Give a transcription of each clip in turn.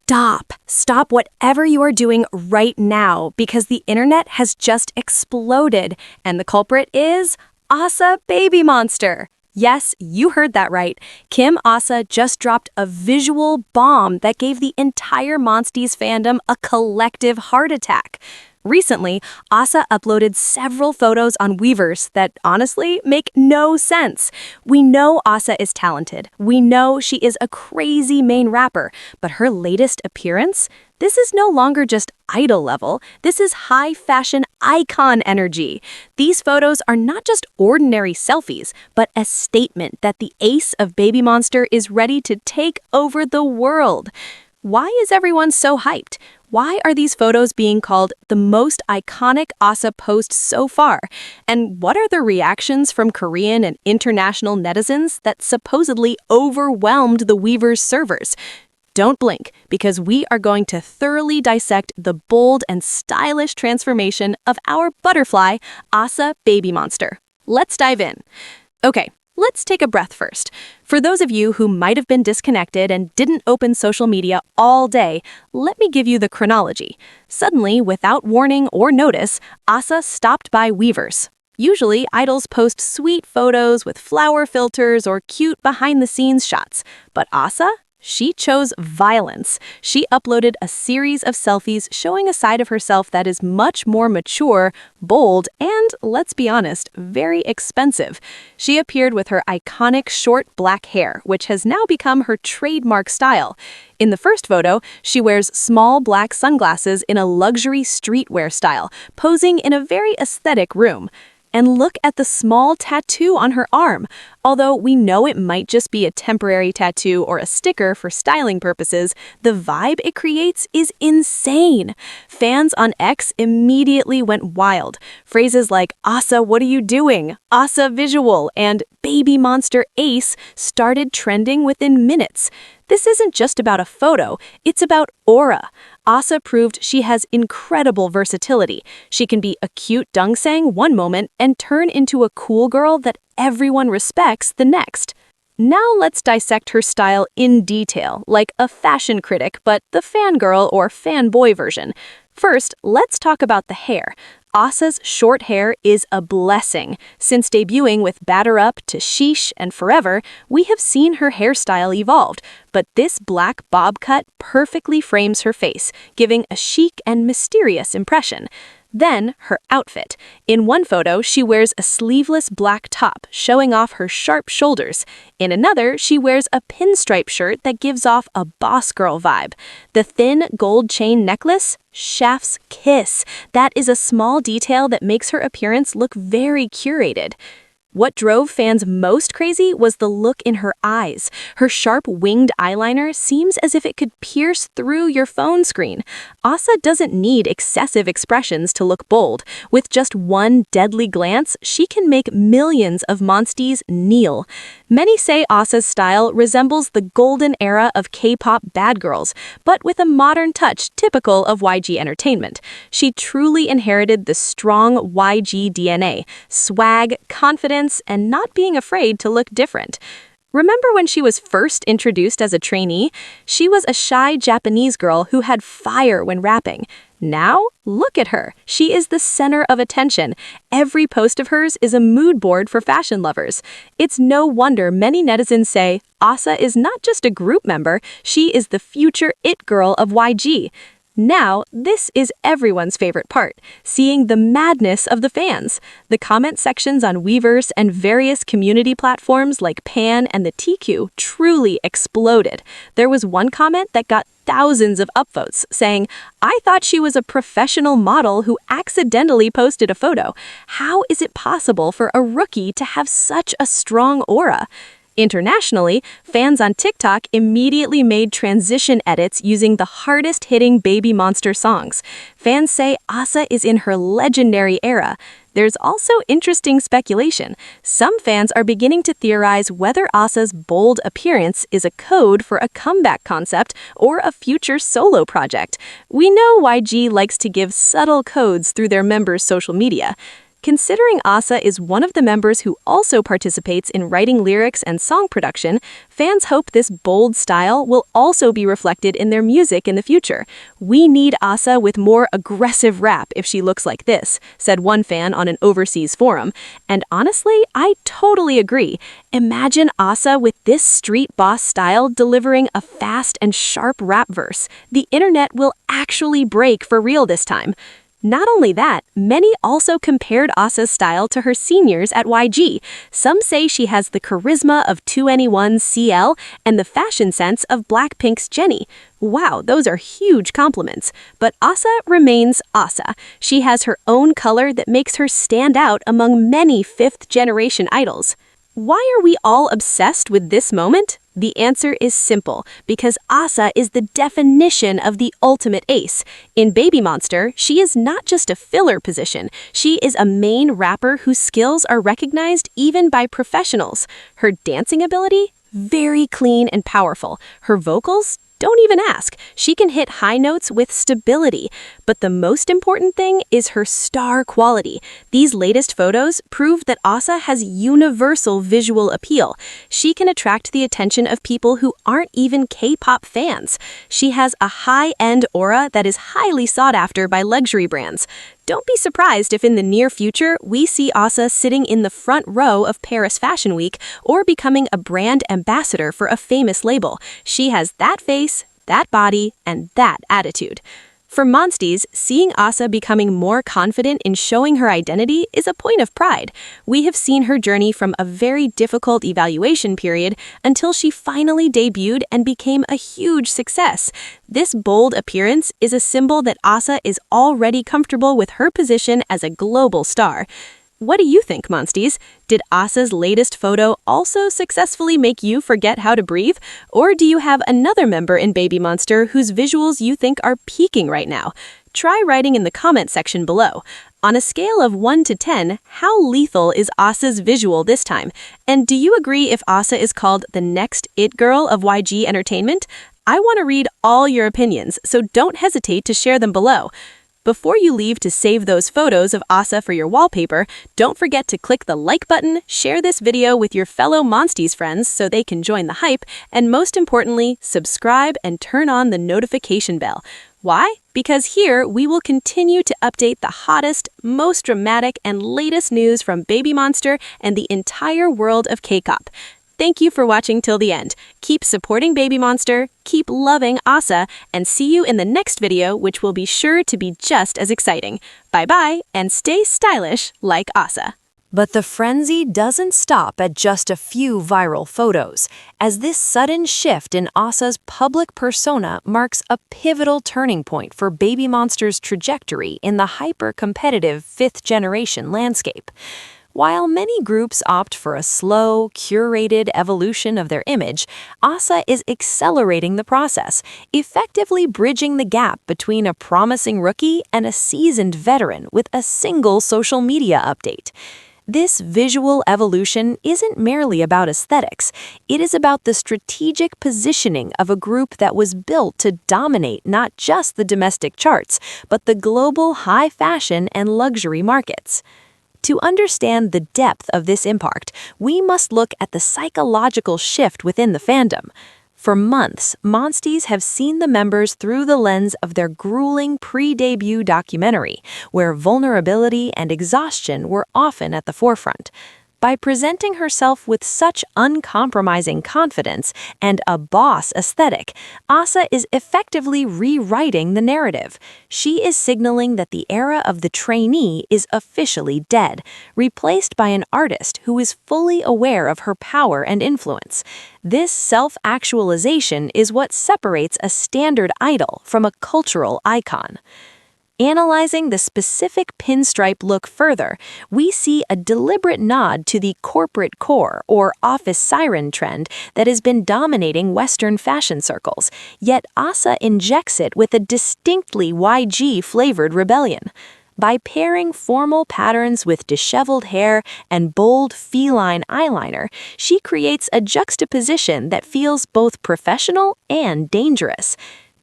Stop whatever you are doing right now because the internet has just exploded and the culprit is Asa Baby Monster. Yes, you heard that right. Kim Asa just dropped a visual bomb that gave the entire Monstiez fandom a collective heart attack. Recently, Asa uploaded several photos on Weverse that honestly make no sense. We know Asa is talented. We know she is a crazy main rapper, but her latest appearance? This is no longer just idol level. This is high fashion icon energy. These photos are not just ordinary selfies, but a statement that the ace of BABYMONSTER is ready to take over the world. Why is everyone so hyped? Why are these photos being called the most iconic Asa post so far? And what are the reactions from Korean and international netizens that supposedly overwhelmed the Weverse servers? Don't blink, because we are going to thoroughly dissect the bold and stylish transformation of our butterfly, Asa BABYMONSTER. Let's dive in. Okay. Let's take a breath first. For those of you who might have been disconnected and didn't open social media all day, let me give you the chronology. Suddenly, without warning or notice, Asa stopped by Weverse. Usually, idols post sweet photos with flower filters or cute behind-the-scenes shots. But Asa? She chose violence. She uploaded a series of selfies showing a side of herself that is much more mature, bold, and, let's be honest, very expensive. She appeared with her iconic short black hair, which has now become her trademark style. In the first photo, she wears small black sunglasses in a luxury streetwear style, posing in a very aesthetic room. And look at the small tattoo on her arm. Although we know it might just be a temporary tattoo or a sticker for styling purposes, the vibe it creates is insane. Fans on X immediately went wild. Phrases like, "Asa, what are you doing?" "Asa visual," and "BABYMONSTER Ace" started trending within minutes. This isn't just about a photo, it's about aura. Asa proved she has incredible versatility. She can be a cute dongsang one moment and turn into a cool girl that everyone respects the next. Now let's dissect her style in detail, like a fashion critic, but the fangirl or fanboy version. First, let's talk about the hair. Asa's short hair is a blessing. Since debuting with Batter Up to Sheesh and Forever, we have seen her hairstyle evolved, but this black bob cut perfectly frames her face, giving a chic and mysterious impression. Then, her outfit. In one photo, she wears a sleeveless black top, showing off her sharp shoulders. In another, she wears a pinstripe shirt that gives off a boss girl vibe. The thin gold chain necklace? Chef's kiss. That is a small detail that makes her appearance look very curated. What drove fans most crazy was the look in her eyes. Her sharp winged eyeliner seems as if it could pierce through your phone screen. Asa doesn't need excessive expressions to look bold. With just one deadly glance, she can make millions of Monstiez kneel. Many say Asa's style resembles the golden era of K-pop bad girls, but with a modern touch typical of YG Entertainment. She truly inherited the strong YG DNA, swag, confidence, and not being afraid to look different. Remember when she was first introduced as a trainee? She was a shy Japanese girl who had fire when rapping. Now, look at her. She is the center of attention. Every post of hers is a mood board for fashion lovers. It's no wonder many netizens say, Asa is not just a group member, she is the future it girl of YG. Now, this is everyone's favorite part, seeing the madness of the fans. The comment sections on Weverse and various community platforms like Pan and the TQ truly exploded. There was one comment that got thousands of upvotes saying, "I thought she was a professional model who accidentally posted a photo. How is it possible for a rookie to have such a strong aura?" Internationally, fans on TikTok immediately made transition edits using the hardest-hitting BABYMONSTER songs. Fans say Asa is in her legendary era. There's also interesting speculation. Some fans are beginning to theorize whether Asa's bold appearance is a code for a comeback concept or a future solo project. We know YG likes to give subtle codes through their members' social media. Considering Asa is one of the members who also participates in writing lyrics and song production, fans hope this bold style will also be reflected in their music in the future. "We need Asa with more aggressive rap if she looks like this," said one fan on an overseas forum. And honestly, I totally agree. Imagine Asa with this street boss style delivering a fast and sharp rap verse. The internet will actually break for real this time. Not only that, many also compared Asa's style to her seniors at YG. Some say she has the charisma of 2NE1's CL and the fashion sense of Blackpink's Jennie. Wow, those are huge compliments. But Asa remains Asa. She has her own color that makes her stand out among many fifth-generation idols. Why are we all obsessed with this moment? The answer is simple, because Asa is the definition of the ultimate ace. In Baby Monster, she is not just a filler position. She is a main rapper whose skills are recognized even by professionals. Her dancing ability? Very clean and powerful. Her vocals? Don't even ask. She can hit high notes with stability. But the most important thing is her star quality. These latest photos prove that Asa has universal visual appeal. She can attract the attention of people who aren't even K-pop fans. She has a high-end aura that is highly sought after by luxury brands. Don't be surprised if in the near future we see Asa sitting in the front row of Paris Fashion Week or becoming a brand ambassador for a famous label. She has that face, that body, and that attitude. For Monstiez, seeing Asa becoming more confident in showing her identity is a point of pride. We have seen her journey from a very difficult evaluation period until she finally debuted and became a huge success. This bold appearance is a symbol that Asa is already comfortable with her position as a global star. What do you think, Monstiez? Did Asa's latest photo also successfully make you forget how to breathe? Or do you have another member in Baby Monster whose visuals you think are peaking right now? Try writing in the comment section below. On a scale of 1 to 10, how lethal is Asa's visual this time? And do you agree if Asa is called the next It Girl of YG Entertainment? I want to read all your opinions, so don't hesitate to share them below. Before you leave to save those photos of Asa for your wallpaper, don't forget to click the like button, share this video with your fellow Monstiez friends so they can join the hype, and most importantly, subscribe and turn on the notification bell. Why? Because here we will continue to update the hottest, most dramatic, and latest news from Baby Monster and the entire world of K-pop. Thank you for watching till the end. Keep supporting Baby Monster, keep loving Asa, and see you in the next video, which will be sure to be just as exciting. Bye-bye, and stay stylish like Asa. But the frenzy doesn't stop at just a few viral photos, as this sudden shift in Asa's public persona marks a pivotal turning point for Baby Monster's trajectory in the hyper-competitive fifth-generation landscape. While many groups opt for a slow, curated evolution of their image, Asa is accelerating the process, effectively bridging the gap between a promising rookie and a seasoned veteran with a single social media update. This visual evolution isn't merely about aesthetics. It is about the strategic positioning of a group that was built to dominate not just the domestic charts, but the global high fashion and luxury markets. To understand the depth of this impact, we must look at the psychological shift within the fandom. For months, Monstiez have seen the members through the lens of their grueling pre-debut documentary, where vulnerability and exhaustion were often at the forefront. By presenting herself with such uncompromising confidence and a boss aesthetic, Asa is effectively rewriting the narrative. She is signaling that the era of the trainee is officially dead, replaced by an artist who is fully aware of her power and influence. This self-actualization is what separates a standard idol from a cultural icon. Analyzing the specific pinstripe look further, we see a deliberate nod to the corporate core or office siren trend that has been dominating Western fashion circles, yet Asa injects it with a distinctly YG-flavored rebellion. By pairing formal patterns with disheveled hair and bold feline eyeliner, she creates a juxtaposition that feels both professional and dangerous.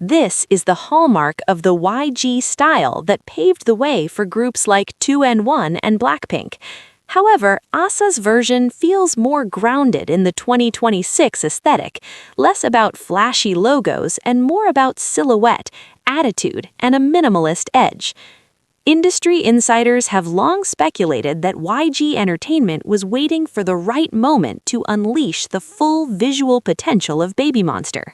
This is the hallmark of the YG style that paved the way for groups like 2NE1 and Blackpink. However, Asa's version feels more grounded in the 2026 aesthetic, less about flashy logos and more about silhouette, attitude, and a minimalist edge. Industry insiders have long speculated that YG Entertainment was waiting for the right moment to unleash the full visual potential of BABYMONSTER.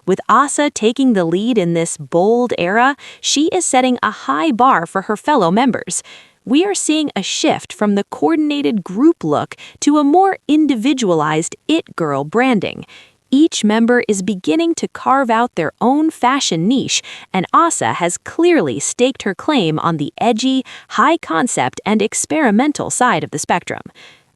With Asa taking the lead in this bold era, she is setting a high bar for her fellow members. We are seeing a shift from the coordinated group look to a more individualized it girl branding. Each member is beginning to carve out their own fashion niche, and Asa has clearly staked her claim on the edgy, high-concept, and experimental side of the spectrum.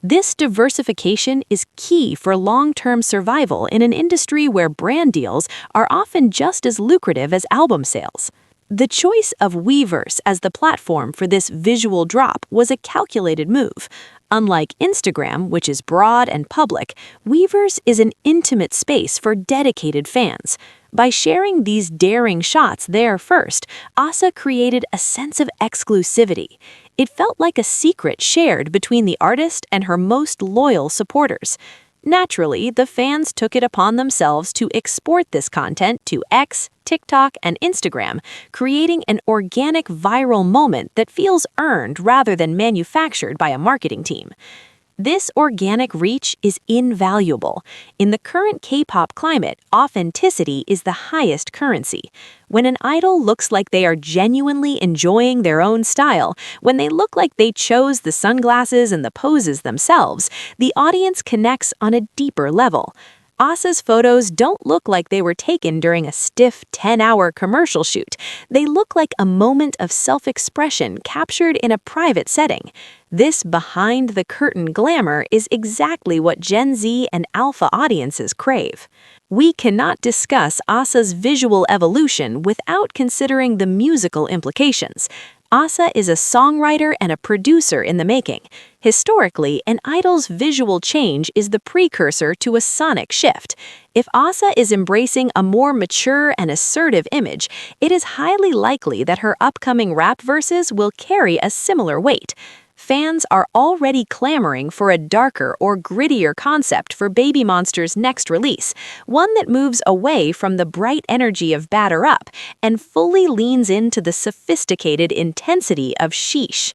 This diversification is key for long-term survival in an industry where brand deals are often just as lucrative as album sales. The choice of Weverse as the platform for this visual drop was a calculated move. Unlike Instagram, which is broad and public, Weverse is an intimate space for dedicated fans. By sharing these daring shots there first, Asa created a sense of exclusivity. It felt like a secret shared between the artist and her most loyal supporters. Naturally, the fans took it upon themselves to export this content to X, TikTok, and Instagram, creating an organic viral moment that feels earned rather than manufactured by a marketing team. This organic reach is invaluable. In the current K-pop climate, authenticity is the highest currency. When an idol looks like they are genuinely enjoying their own style, when they look like they chose the sunglasses and the poses themselves, the audience connects on a deeper level. Asa's photos don't look like they were taken during a stiff 10-hour commercial shoot. They look like a moment of self-expression captured in a private setting. This behind-the-curtain glamour is exactly what Gen Z and Alpha audiences crave. We cannot discuss Asa's visual evolution without considering the musical implications. Asa is a songwriter and a producer in the making. Historically, an idol's visual change is the precursor to a sonic shift. If Asa is embracing a more mature and assertive image, it is highly likely that her upcoming rap verses will carry a similar weight. Fans are already clamoring for a darker or grittier concept for BABYMONSTER's next release, one that moves away from the bright energy of Batter Up and fully leans into the sophisticated intensity of Sheesh.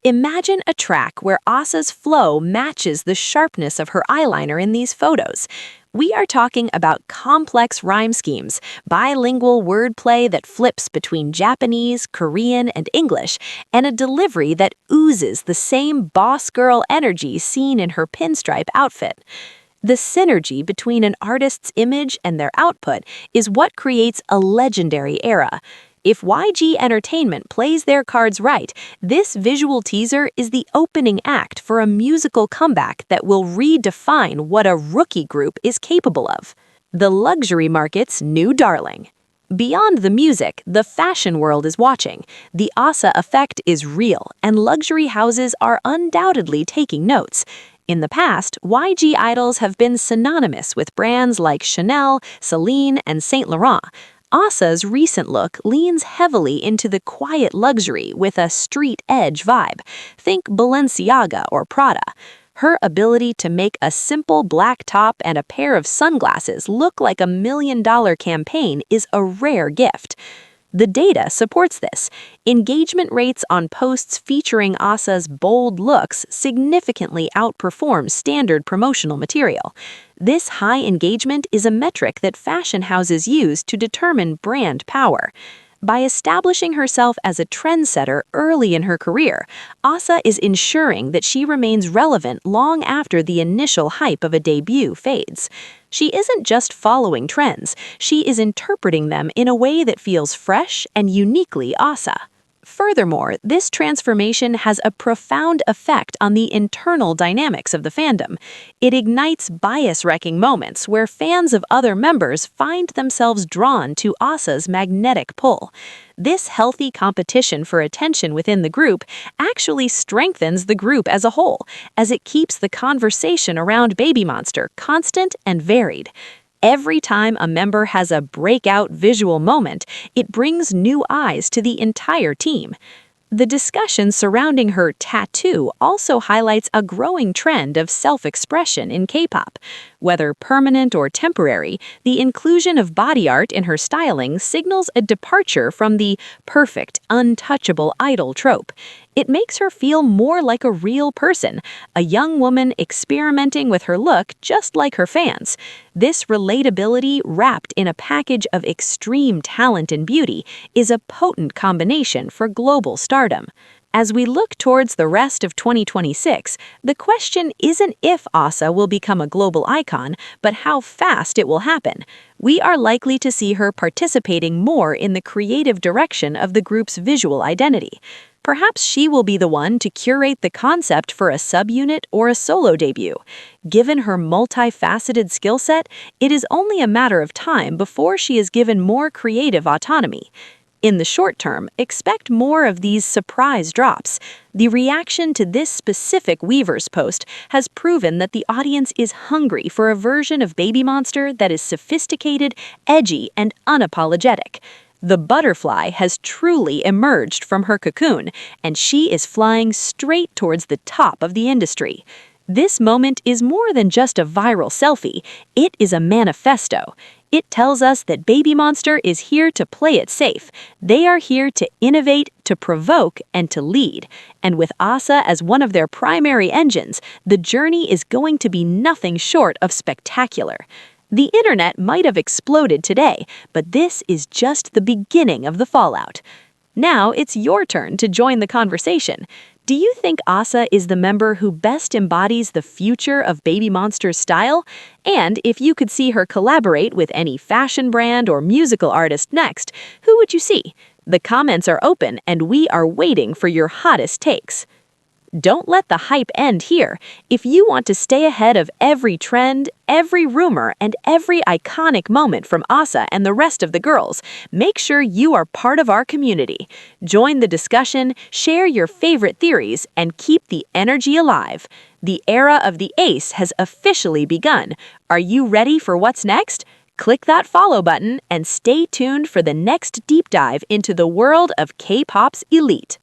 Imagine a track where Asa's flow matches the sharpness of her eyeliner in these photos. We are talking about complex rhyme schemes, bilingual wordplay that flips between Japanese, Korean, and English, and a delivery that oozes the same boss girl energy seen in her pinstripe outfit. The synergy between an artist's image and their output is what creates a legendary era. If YG Entertainment plays their cards right, this visual teaser is the opening act for a musical comeback that will redefine what a rookie group is capable of. The luxury market's new darling. Beyond the music, the fashion world is watching. The Asa effect is real, and luxury houses are undoubtedly taking notes. In the past, YG idols have been synonymous with brands like Chanel, Celine, and Saint Laurent. Asa's recent look leans heavily into the quiet luxury with a street edge vibe. Think Balenciaga or Prada. Her ability to make a simple black top and a pair of sunglasses look like a $1 million campaign is a rare gift. The data supports this. Engagement rates on posts featuring Asa's bold looks significantly outperform standard promotional material. This high engagement is a metric that fashion houses use to determine brand power. By establishing herself as a trendsetter early in her career, Asa is ensuring that she remains relevant long after the initial hype of a debut fades. She isn't just following trends, she is interpreting them in a way that feels fresh and uniquely Asa. Furthermore, this transformation has a profound effect on the internal dynamics of the fandom. It ignites bias-wrecking moments where fans of other members find themselves drawn to Asa's magnetic pull. This healthy competition for attention within the group actually strengthens the group as a whole, as it keeps the conversation around BABYMONSTER constant and varied. Every time a member has a breakout visual moment, it brings new eyes to the entire team. The discussion surrounding her tattoo also highlights a growing trend of self-expression in K-pop. Whether permanent or temporary, the inclusion of body art in her styling signals a departure from the perfect, untouchable idol trope. It makes her feel more like a real person, a young woman experimenting with her look just like her fans. This relatability, wrapped in a package of extreme talent and beauty, is a potent combination for global stardom. As we look towards the rest of 2026, the question isn't if Asa will become a global icon, but how fast it will happen. We are likely to see her participating more in the creative direction of the group's visual identity. Perhaps she will be the one to curate the concept for a subunit or a solo debut. Given her multifaceted skill set, it is only a matter of time before she is given more creative autonomy. In the short term, expect more of these surprise drops. The reaction to this specific Weverse post has proven that the audience is hungry for a version of Baby Monster that is sophisticated, edgy, and unapologetic. The butterfly has truly emerged from her cocoon, and she is flying straight towards the top of the industry. This moment is more than just a viral selfie, it is a manifesto. It tells us that Baby Monster is here to play it safe. They are here to innovate, to provoke, and to lead. And with Asa as one of their primary engines, the journey is going to be nothing short of spectacular. The internet might have exploded today, but this is just the beginning of the fallout. Now it's your turn to join the conversation. Do you think Asa is the member who best embodies the future of Baby Monster's style? And if you could see her collaborate with any fashion brand or musical artist next, who would you see? The comments are open and we are waiting for your hottest takes. Don't let the hype end here. If you want to stay ahead of every trend, every rumor, and every iconic moment from Asa and the rest of the girls, make sure you are part of our community. Join the discussion, share your favorite theories, and keep the energy alive. The era of the ace has officially begun. Are you ready for what's next? Click that follow button and stay tuned for the next deep dive into the world of K-pop's elite.